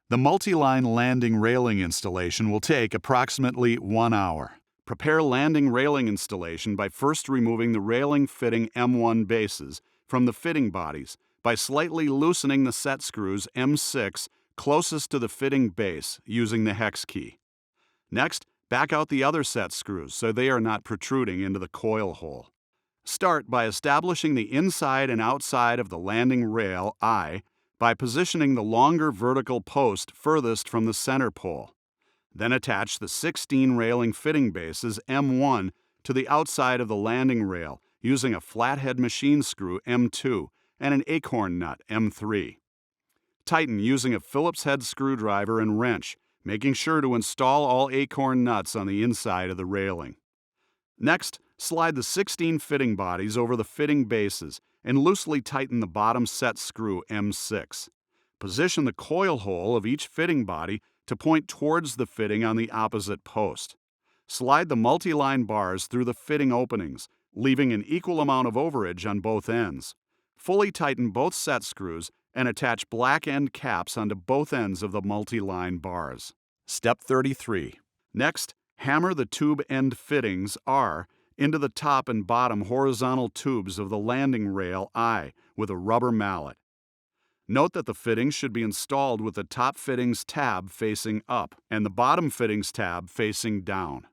The multi-line landing railing installation will take approximately 1 hour. Prepare landing railing installation by first removing the railing fitting M1 bases from the fitting bodies by slightly loosening the set screws M6 closest to the fitting base using the hex key. Next, back out the other set screws so they are not protruding into the coil hole. Start by establishing the inside and outside of the landing rail I by positioning the longer vertical post furthest from the center pole. Then attach the 16 railing fitting bases M1 to the outside of the landing rail using a flathead machine screw M2 and an acorn nut M3. Tighten using a Phillips head screwdriver and wrench, making sure to install all acorn nuts on the inside of the railing. Next, slide the 16 fitting bodies over the fitting bases and loosely tighten the bottom set screw M6. Position the coil hole of each fitting body to point towards the fitting on the opposite post. Slide the multi-line bars through the fitting openings, leaving an equal amount of overage on both ends. Fully tighten both set screws and attach black end caps onto both ends of the multi-line bars. Step 33. Next, hammer the tube end fittings R into the top and bottom horizontal tubes of the landing rail I with a rubber mallet. Note that the fittings should be installed with the top fittings tab facing up and the bottom fittings tab facing down.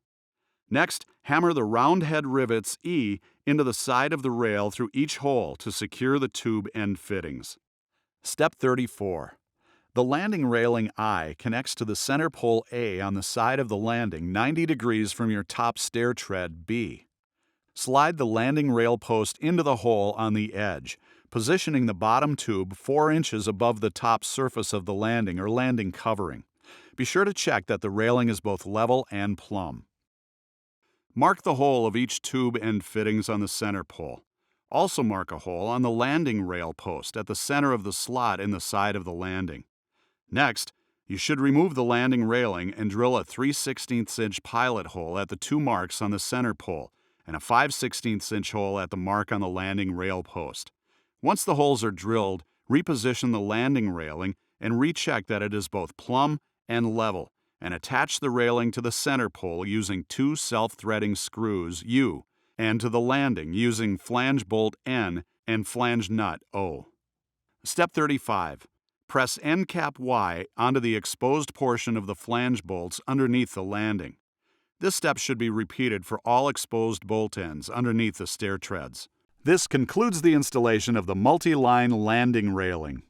Next, hammer the round head rivets E into the side of the rail through each hole to secure the tube end fittings. Step 34. The landing railing I connects to the center pole A on the side of the landing 90 degrees from your top stair tread B. Slide the landing rail post into the hole on the edge, positioning the bottom tube 4 inches above the top surface of the landing or landing covering. Be sure to check that the railing is both level and plumb. Mark the hole of each tube end fittings on the center pole. Also mark a hole on the landing rail post at the center of the slot in the side of the landing. Next, you should remove the landing railing and drill a 3/16 inch pilot hole at the 2 marks on the center pole and a 5/16 inch hole at the mark on the landing rail post. Once the holes are drilled, reposition the landing railing and recheck that it is both plumb and level, and attach the railing to the center pole using 2 self-threading screws U, and to the landing using flange bolt N and flange nut O. Step 35. Press end cap Y onto the exposed portion of the flange bolts underneath the landing. This step should be repeated for all exposed bolt ends underneath the stair treads. This concludes the installation of the multi-line landing railing.